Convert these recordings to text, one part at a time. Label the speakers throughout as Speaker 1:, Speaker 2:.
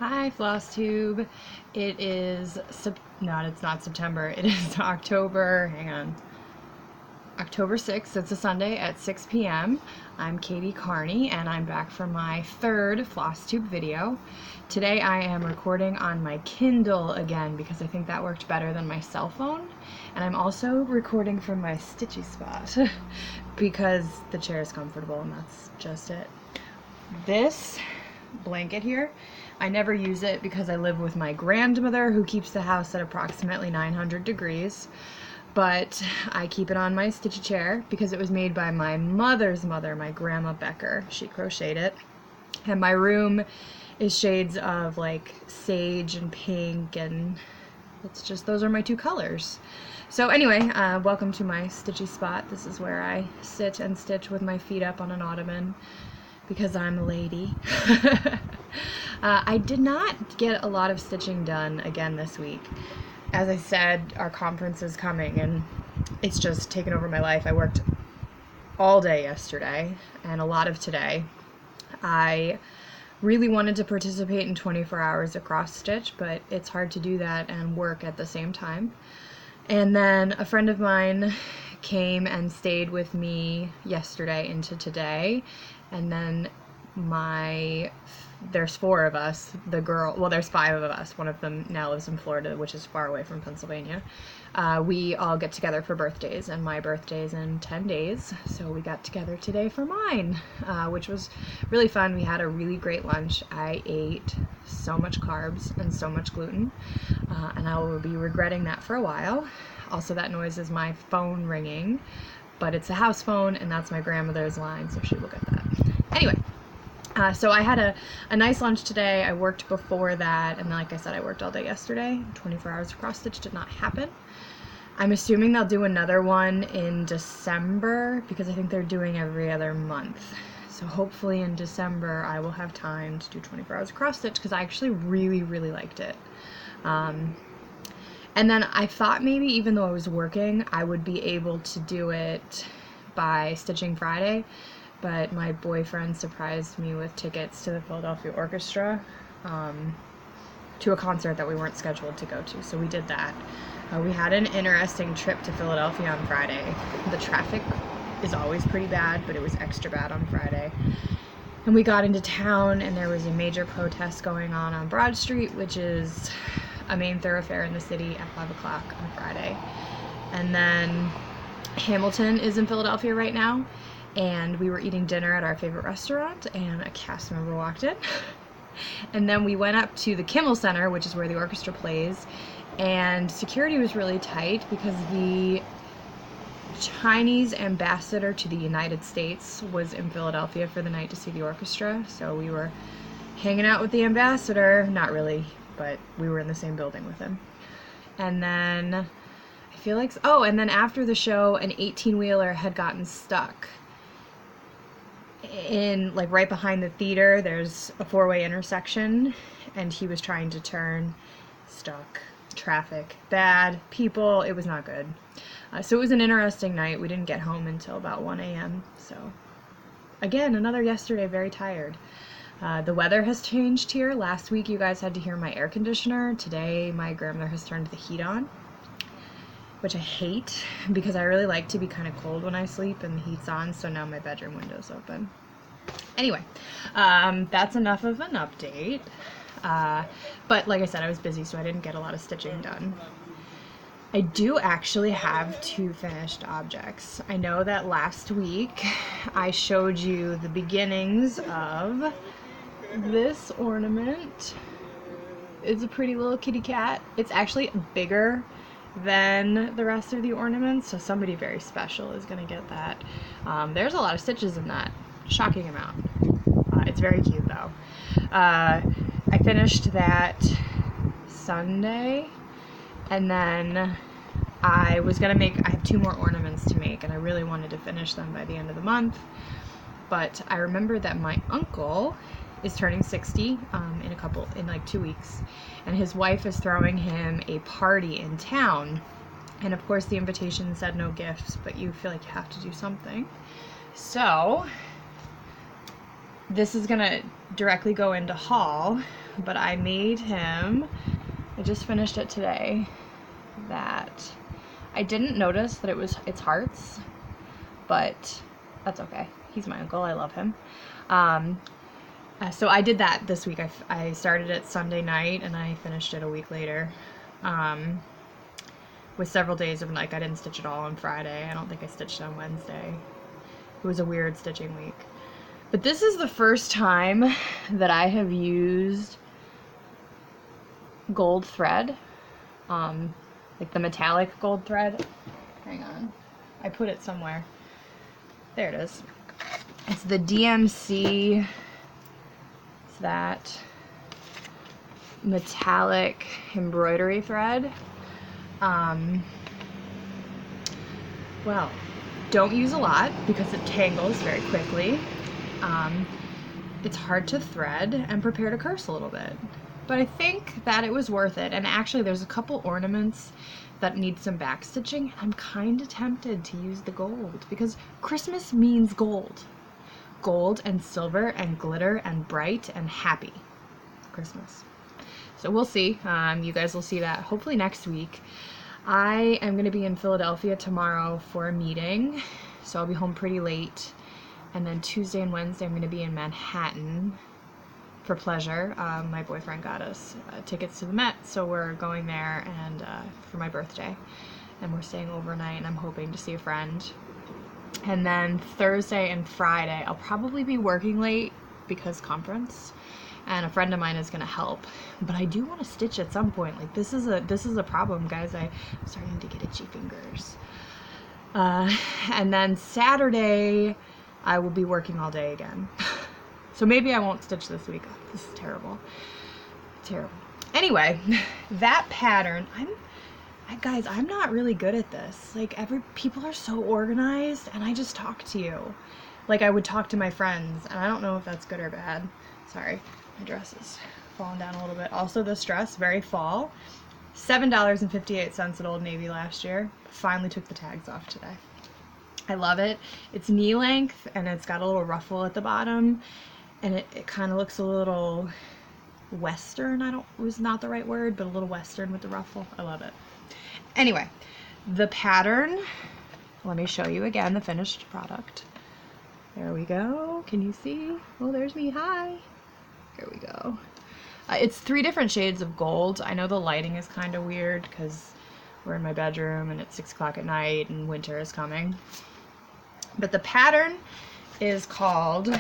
Speaker 1: Hi, Flosstube. It is, it's not September. It is October 6th. It's a Sunday at 6 p.m. I'm Katie Carney, and I'm back for my third Flosstube video. Today I am recording on my Kindle again because I think that worked better than my cell phone. And I'm also recording from my stitchy spot because the chair is comfortable and that's just it. This blanket here, I never use it because I live with my grandmother who keeps the house at approximately 900 degrees, but I keep it on my stitchy chair because it was made by my mother's mother, my grandma Becker. She crocheted it, and my room is shades of like sage and pink, and it's just, those are my two colors. So anyway, welcome to my stitchy spot. This is where I sit and stitch with my feet up on an ottoman because I'm a lady. I did not get a lot of stitching done again this week. As I said, our conference is coming and it's just taken over my life. I worked all day yesterday and a lot of today. I really wanted to participate in 24 hours of cross stitch, but it's hard to do that and work at the same time. And then a friend of mine came and stayed with me yesterday into today, and then there's four of us, there's five of us, one of them now lives in Florida, which is far away from Pennsylvania. We all get together for birthdays, and my birthday's in 10 days, so we got together today for mine, which was really fun. We had a really great lunch. I ate so much carbs and so much gluten, and I will be regretting that for a while. Also, that noise is my phone ringing, but it's a house phone, and that's my grandmother's line, so she will get that. Anyway, so I had a nice lunch today. I worked before that, and like I said, I worked all day yesterday. 24 hours of cross stitch did not happen. I'm assuming they'll do another one in December because I think they're doing every other month. So hopefully in December I will have time to do 24 hours of cross stitch because I actually really liked it. And then I thought maybe even though I was working, I would be able to do it by Stitching Friday, but my boyfriend surprised me with tickets to the Philadelphia Orchestra, to a concert that we weren't scheduled to go to, so we did that. We had an interesting trip to Philadelphia on Friday. The traffic is always pretty bad, but it was extra bad on Friday. And we got into town, and there was a major protest going on Broad Street, which is a main thoroughfare in the city, at 5 o'clock on Friday. And then Hamilton is in Philadelphia right now, and we were eating dinner at our favorite restaurant, and a cast member walked in. And then we went up to the Kimmel Center, which is where the orchestra plays, and security was really tight because the Chinese ambassador to the United States was in Philadelphia for the night to see the orchestra, so we were hanging out with the ambassador. Not really, but we were in the same building with him. And then I feel like, and then after the show, an 18-wheeler had gotten stuck in, like, right behind the theater. There's a four-way intersection, and he was trying to turn, stuck. Traffic, bad, people, it was not good. So it was an interesting night. We didn't get home until about 1 a.m. So again, another yesterday, very tired. The weather has changed here. Last week you guys had to hear my air conditioner. Today my grandmother has turned the heat on, which I hate because I really like to be kind of cold when I sleep, and the heat's on, so now my bedroom window's open. Anyway, that's enough of an update. But like I said, I was busy, so I didn't get a lot of stitching done. I do actually have two finished objects. I know that last week I showed you the beginnings of this ornament. It's a pretty little kitty cat. It's actually bigger than the rest of the ornaments, so somebody very special is gonna get that. There's a lot of stitches in that, shocking amount. It's very cute though. I finished that Sunday, and then I have two more ornaments to make, and I really wanted to finish them by the end of the month, but I remembered that my uncle is turning 60 in like 2 weeks, and his wife is throwing him a party in town, and of course the invitation said no gifts, but you feel like you have to do something. So this is gonna directly go into haul, but I made him, I just finished it today, that I didn't notice that it's hearts, but that's okay. He's my uncle, I love him. So I did that this week. I started it Sunday night and I finished it a week later. With several days of, like, I didn't stitch it all on Friday. I don't think I stitched on Wednesday. It was a weird stitching week. But this is the first time that I have used gold thread, like the metallic gold thread. Hang on, I put it somewhere. There it is. It's the DMC. It's that metallic embroidery thread. Well, don't use a lot because it tangles very quickly. It's hard to thread and prepare to curse a little bit. But I think that it was worth it. And actually there's a couple ornaments that need some back stitching. I'm kind of tempted to use the gold because Christmas means gold. Gold and silver and glitter and bright and happy Christmas. So we'll see. You guys will see that hopefully next week. I am going to be in Philadelphia tomorrow for a meeting, so I'll be home pretty late. And then Tuesday and Wednesday I'm going to be in Manhattan for pleasure. My boyfriend got us tickets to the Met, so we're going there and for my birthday. And we're staying overnight, and I'm hoping to see a friend. And then Thursday and Friday I'll probably be working late because conference. And a friend of mine is gonna help, but I do want to stitch at some point. Like, this is a problem, guys. I'm starting to get itchy fingers. And then Saturday I will be working all day again. So maybe I won't stitch this week. Oh, this is terrible. Terrible. Anyway, that pattern, guys, I'm not really good at this. Like, people are so organized, and I just talk to you like I would talk to my friends, and I don't know if that's good or bad. Sorry, my dress is falling down a little bit. Also, this dress, very fall. $7.58 at Old Navy last year. Finally took the tags off today. I love it. It's knee length, and it's got a little ruffle at the bottom, and it kind of looks a little Western. It was not the right word, but a little Western with the ruffle. I love it. Anyway, the pattern, let me show you again the finished product. There we go. Can you see? Oh, there's me. Hi. Here we go. It's 3 different shades of gold. I know the lighting is kind of weird because we're in my bedroom and it's 6 o'clock at night and winter is coming. But the pattern is called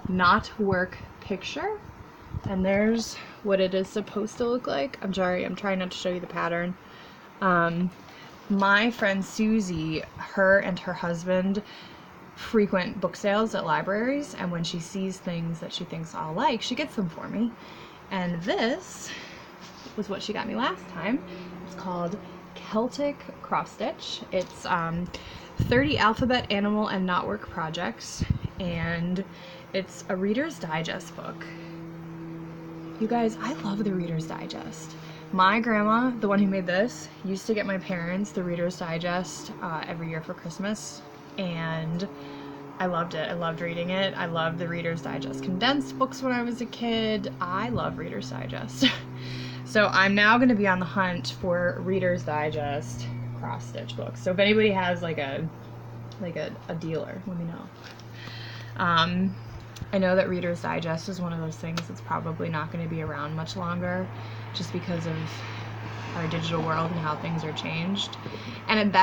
Speaker 1: Not Work Picture. And there's what it is supposed to look like. I'm sorry, I'm trying not to show you the pattern. My friend Susie, her and her husband frequent book sales at libraries, and when she sees things that she thinks I'll like, she gets them for me. And this was what she got me last time. It's called Celtic Cross Stitch. It's 30 alphabet, animal, and knotwork projects, and it's a Reader's Digest book. You guys, I love the Reader's Digest. My grandma, the one who made this, used to get my parents the Reader's Digest every year for Christmas, and I loved it. I loved reading it. I loved the Reader's Digest condensed books when I was a kid. I love Reader's Digest. So I'm now going to be on the hunt for Reader's Digest cross-stitch books. So if anybody has like a dealer, let me know. I know that Reader's Digest is one of those things that's probably not going to be around much longer just because of our digital world and how things are changed. And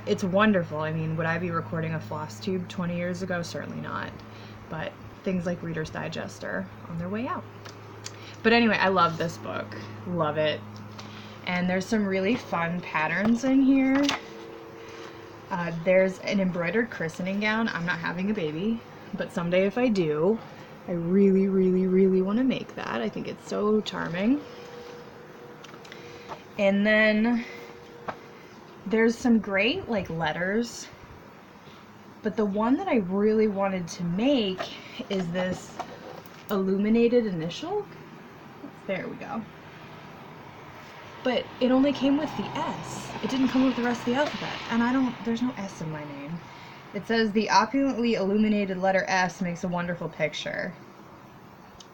Speaker 1: it's wonderful. I mean, would I be recording a Flosstube 20 years ago? Certainly not. But things like Reader's Digest are on their way out. But anyway, I love this book. Love it. And there's some really fun patterns in here. There's an embroidered christening gown. I'm not having a baby, but someday if I do, I really, really, really want to make that. I think it's so charming. And then there's some great like letters, but the one that I really wanted to make is this illuminated initial. There we go. but it only came with the S. It didn't come with the rest of the alphabet, and there's no S in my name. It says the opulently illuminated letter S makes a wonderful picture.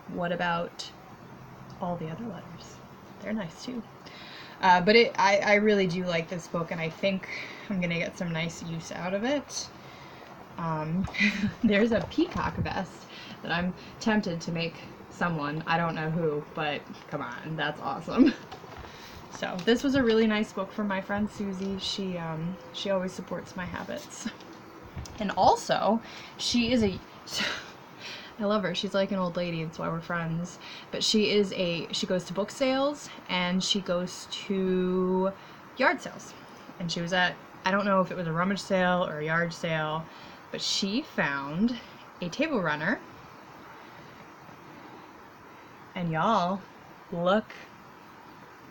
Speaker 1: What about all the other letters? They're nice too. But I really do like this book, and I think I'm gonna get some nice use out of it. There's a peacock vest that I'm tempted to make someone. I don't know who, but come on, that's awesome. So this was a really nice book from my friend Susie. She always supports my habits. And also, she is I love her. She's like an old lady, and so we're friends. But she goes to book sales, and she goes to yard sales. And she was at, I don't know if it was a rummage sale or a yard sale, but she found a table runner. And y'all, look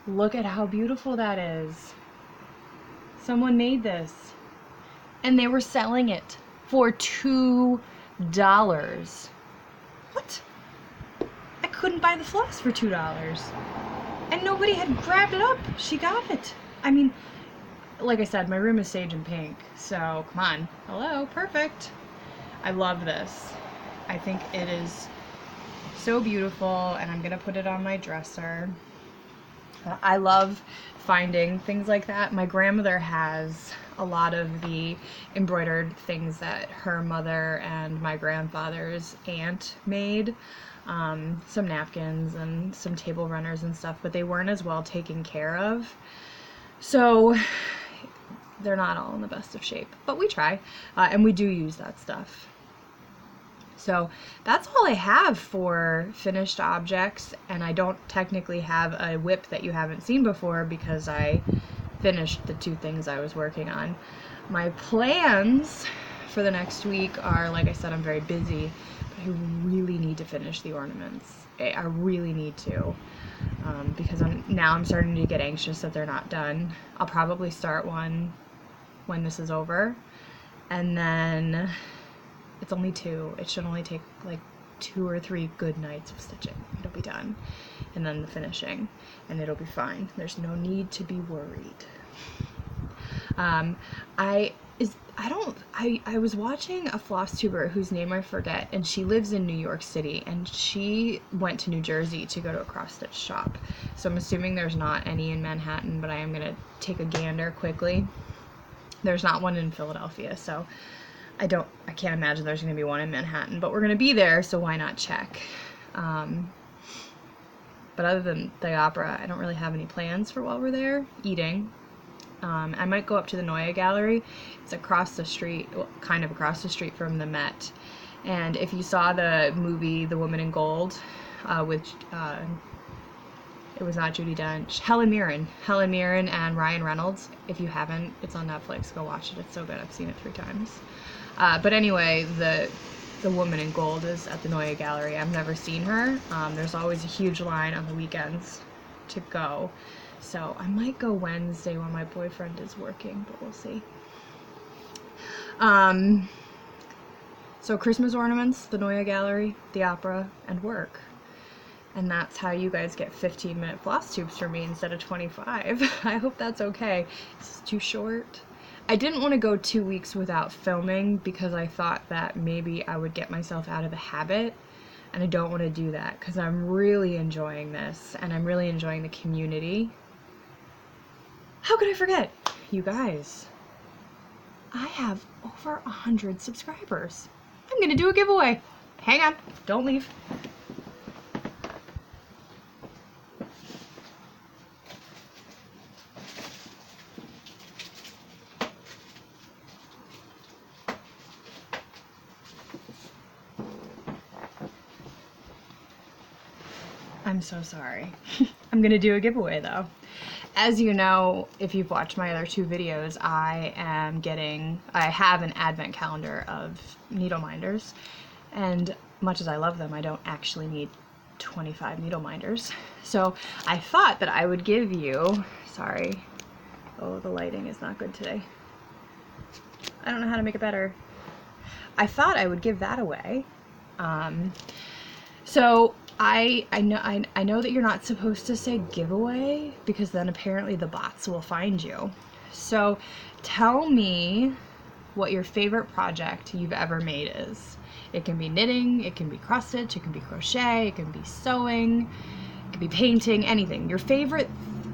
Speaker 1: at how beautiful that is. Someone made this. And they were selling it for $2. What? I couldn't buy the floss for $2. And nobody had grabbed it up. She got it. I mean, like I said, my room is sage and pink. So, come on. Hello, perfect. I love this. I think it is so beautiful, and I'm going to put it on my dresser. I love finding things like that. My grandmother has a lot of the embroidered things that her mother and my grandfather's aunt made. Some napkins and some table runners and stuff, but they weren't as well taken care of. So they're not all in the best of shape, but we try, and we do use that stuff. So that's all I have for finished objects, and I don't technically have a whip that you haven't seen before because I finished the 2 things I was working on. My plans for the next week are, like I said, I'm very busy, but I really need to finish the ornaments. I really need to, because I'm starting to get anxious that they're not done. I'll probably start one when this is over, and then it's only 2. It should only take like 2 or 3 good nights of stitching. It'll be done. And then the finishing, and it'll be fine. There's no need to be worried. I was watching a Flosstuber whose name I forget, and she lives in New York City, and she went to New Jersey to go to a cross-stitch shop. So I'm assuming there's not any in Manhattan, but I am going to take a gander quickly. There's not one in Philadelphia, so I can't imagine there's going to be one in Manhattan, but we're going to be there, so why not check? But other than the opera, I don't really have any plans for while we're there. Eating. I might go up to the Neue Gallery. It's across the street, well, kind of across the street from the Met. And if you saw the movie The Woman in Gold, with, it was not Judi Dench, Helen Mirren and Ryan Reynolds. If you haven't, it's on Netflix. Go watch it. It's so good. I've seen it 3 times. But anyway, the Woman in Gold is at the Neue Gallery. I've never seen her. There's always a huge line on the weekends to go. So I might go Wednesday when my boyfriend is working, but we'll see. So Christmas ornaments, the Neue Gallery, the opera, and work. And that's how you guys get 15-minute floss tubes for me instead of 25. I hope that's okay. It's too short. I didn't want to go 2 weeks without filming because I thought that maybe I would get myself out of the habit, and I don't want to do that because I'm really enjoying this, and I'm really enjoying the community. How could I forget? You guys, I have over 100 subscribers. I'm gonna do a giveaway. Hang on, don't leave. I'm so sorry. I'm gonna do a giveaway though. As you know, if you've watched my other 2 videos, I have an advent calendar of needle minders, and much as I love them, I don't actually need 25 needle minders. So I thought that I would give you, sorry, oh, the lighting is not good today. I don't know how to make it better. I thought I would give that away. So I know that you're not supposed to say giveaway because then apparently the bots will find you. So tell me what your favorite project you've ever made is. It can be knitting, it can be cross stitch, it can be crochet, it can be sewing, it can be painting, anything. Your favorite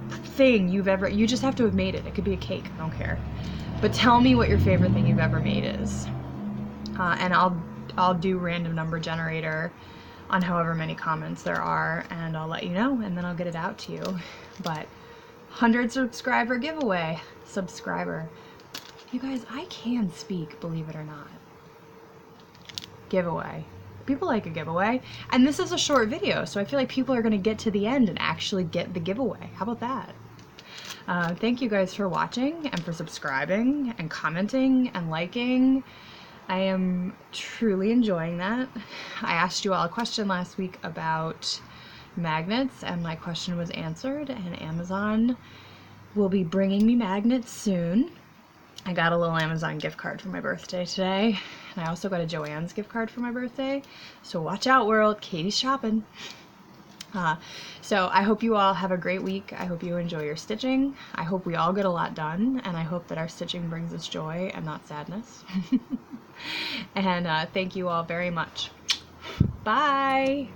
Speaker 1: thing you just have to have made it. It could be a cake, I don't care. But tell me what your favorite thing you've ever made is. And I'll do random number generator on however many comments there are, and I'll let you know, and then I'll get it out to you. But 100 subscriber giveaway. Subscriber. You guys, I can speak, believe it or not. Giveaway. People like a giveaway. And this is a short video, so I feel like people are going to get to the end and actually get the giveaway. How about that? Thank you guys for watching and for subscribing and commenting and liking. I am truly enjoying that. I asked you all a question last week about magnets, and my question was answered, and Amazon will be bringing me magnets soon. I got a little Amazon gift card for my birthday today, and I also got a Joann's gift card for my birthday, so watch out, world. Katie's shopping. So I hope you all have a great week. I hope you enjoy your stitching. I hope we all get a lot done, and I hope that our stitching brings us joy and not sadness. And thank you all very much. Bye!